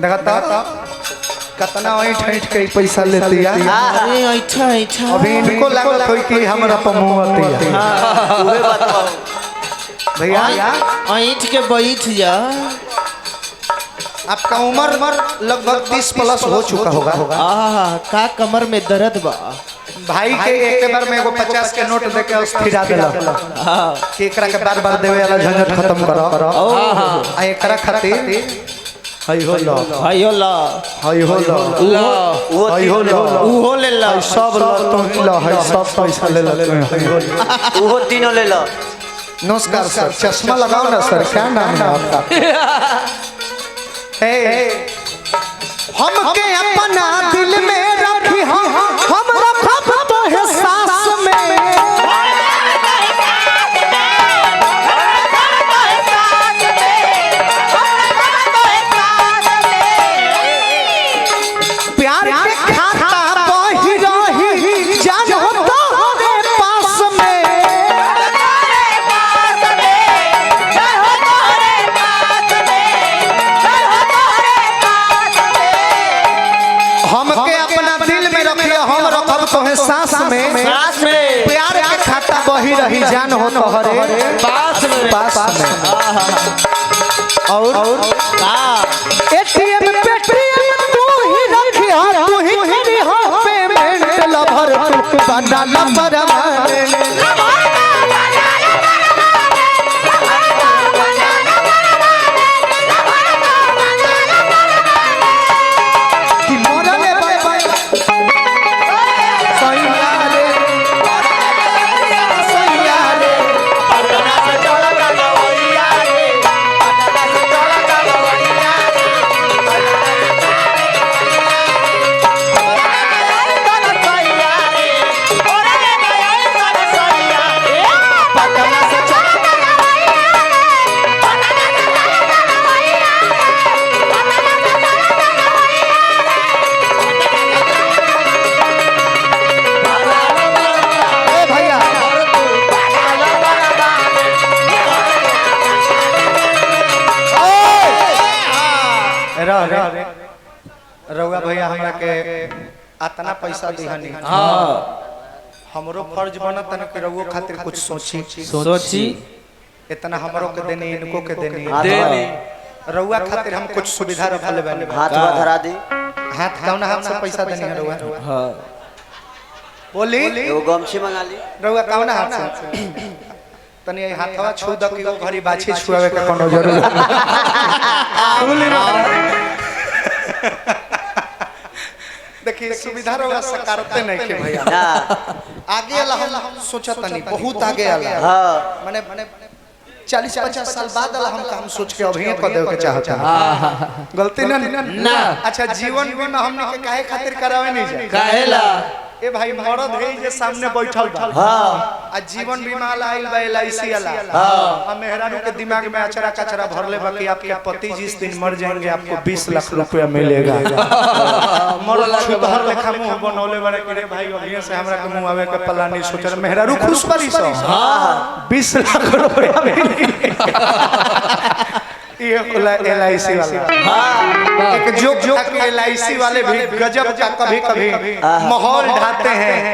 देखता कितना ऐठ के पैसा लेती है। अरे अच्छा अच्छा अभी इनको लागत हो कि हमरा पमुआती है। उहे बताओ भैया ऐठ के बैठ जा। आपका उम्र लगभग 30 प्लस हो चुका होगा। का कमर में दर्द बा। भाई के एक बार में एगो 50 के नोट देके स्थिरा देला कि एकरा के बार-बार देवे वाला झंझट खत्म करो। आ एकरा खातिर हई हो लो हई हो ला हई हो लो हई हो लो उहो ले ला सब लो तुम लो हई सब पैसा ले लो उहो तीनों ले लो। नमस्कार सर, चश्मा लगाओ ना सर, क्या नाम है आपका? हमके अपना दिल में रखी हम रखब तो है सास में। प्यार के खाता बही रही जान हो तोरे पास में। हमके अपना दिल में रखियो हम रखब तो है सांस में। प्यार के खाता बही रही जान हो तोहरे पास में। और एटीएम पेटीएम तू ही रखियो तू ही हो पेमेंट लभर तू बना लभर रउआ भैया हमरा के अतना पैसा दिहनी। हमरो फर्ज बनत न कि रउआ खातिर कुछ सोची इतना हमरो के देनी इनको के देनी रउआ खातिर हम कुछ सुविधा रखल बानी। हाथ धरा दी। हाथ कौन हाथ से पैसा देनी है रउआ? बोली एगो गमछी मंगा ली। रउआ कौन हाथ से तनी हाथवा छू द कि वो घरी बाछी छुआवे के कोनो जरूरत देखिए सुविधा रउआ सकारते नहीं के भैया। आगे वाला हम सोचत नहीं बहुत आगे वाला। माने 40-50 साल बाद वाला हम सोच के अभी कर देवे के चाहता है। गलती ना। अच्छा जीवन बीमा हमने के काहे खातिर करावे नहीं जाए? काहेला ए भाई मरद है जे सामने बैठल बा। आ जीवन बीमा आइल बा LIC वाला। आ मेहरानू के दिमाग में अचरा कचरा भरले बा कि आपके पति जिस दिन मर जाएंगे आपको 20 लाख रुपया मिलेगा। मरल छुदहर लेखा मुंह बनौले बड़े कि रे भाई अभी से हमरा के मुंह आवे के पलानी सोचल मेहरानू खुश परी सो 20 लाख रुपया मिलेगा। ये LIC वाला एक जोक LIC वाले भी गजब का कभी-कभी माहौल ढाते हैं।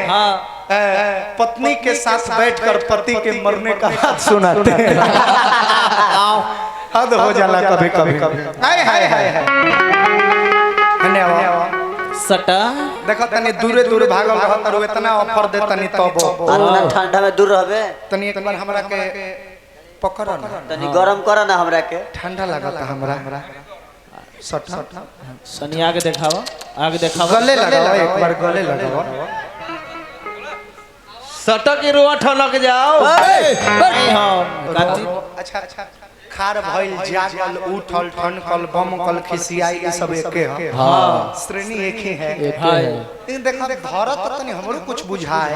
पत्नी के साथ बैठकर पति के मरने का बात सुनाते हैं। हद हो जाला कभी-कभी। हाय हाय हाय धन्यवाद। सटा देखो तनी दूरे दूरे भागल रहत और इतना ऑफर दे तनी तब ठंडा में दूर रहबे। तनी एक बार हमरा के पकड़ ना तनी गरम कर ना हमरा के। ठंडा लगता हमरा सटा सनी आगे देखावा गले लगाओ एक बार गले लगाओ। सटा के रोआ ठनक जाओ। अच्छा खार भइल जागल उठल ठनकल बमकल खिसियाई ये सब एके है। श्रेणी एक ही है। लेकिन देखो भारत तनी हमरो कुछ बुझाए।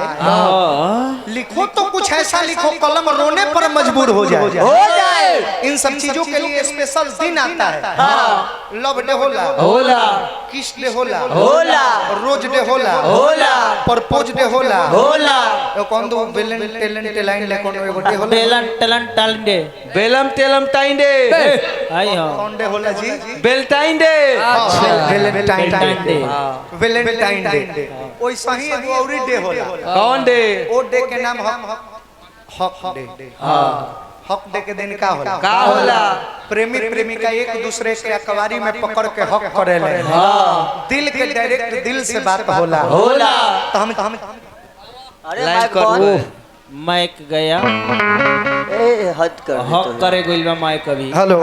लिखो तो कुछ ऐसा लिखो कलम रोने पर मजबूर हो जाए। इन सब चीजों के लिए स्पेशल दिन आता है। लव डे होला, होला किस डे होला, होला रोज डे होला, होला प्रपोज डे होला, होला तो कौन दो टैलेंट लाइन ले कौन एगो डे होला, बेलन टेलन टाइंडे बेलम तेलम टाइंडे आई हो कौन डे होला जी? Valentine day Valentine day, Valentine day. वैसा ही एगो और डे होला, कौन डे ओ डे के नाम हक डे। हक डे के दिन का होला? का होला प्रेमी प्रेमिका एक दूसरे के अकवारी में पकड़ के हक करेले, दिल के डायरेक्ट दिल से बात होला। होला तो हम अरे लाइन माइक कर बंद माइक गया ए हद कर दे हक तो। करे गोइल बा माइक अभी हेलो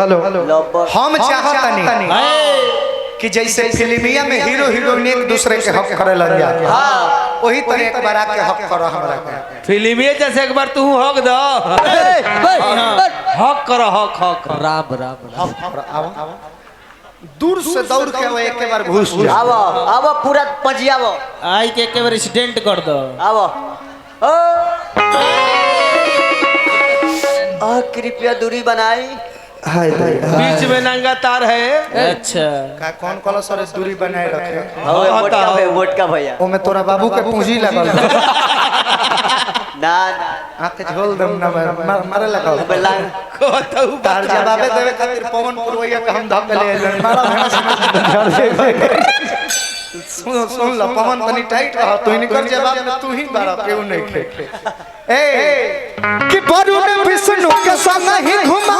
लव हम चाहतनी कि जैसे फिल्मिया में हीरो हीरोइन एक दूसरे के हक करेला जा, वही तरह एक बार आके हक करो हमरा के। फिल्मिए जैसे एक बार तू हक दो हक करो हक राम राम दूर से दौड़ के वो एक बार घुस जा। आवो आवो पूरा पंजियावो आई के एक बार एक्सीडेंट कर दो आवो ओ कृपया दूरी बनाई। बीच में नंगा तार है अच्छा का कौन कॉल सर दूरी बनाए रखे? मोटका भैया ओ में तोरा बाबू के पूंजी लगल ना ना आंख झोल दम ना मारे लगल। कहतहु तार जवाबे देवे खातिर पवन पुरवैया के हम धक ले आइलन, मारा भेना सुन ल पवन तनी टाइट रह, तू इनकर जवाब में तू ही बारा केहू नहीं खे। ए कि वरुण विष्णु के संग ही घुमा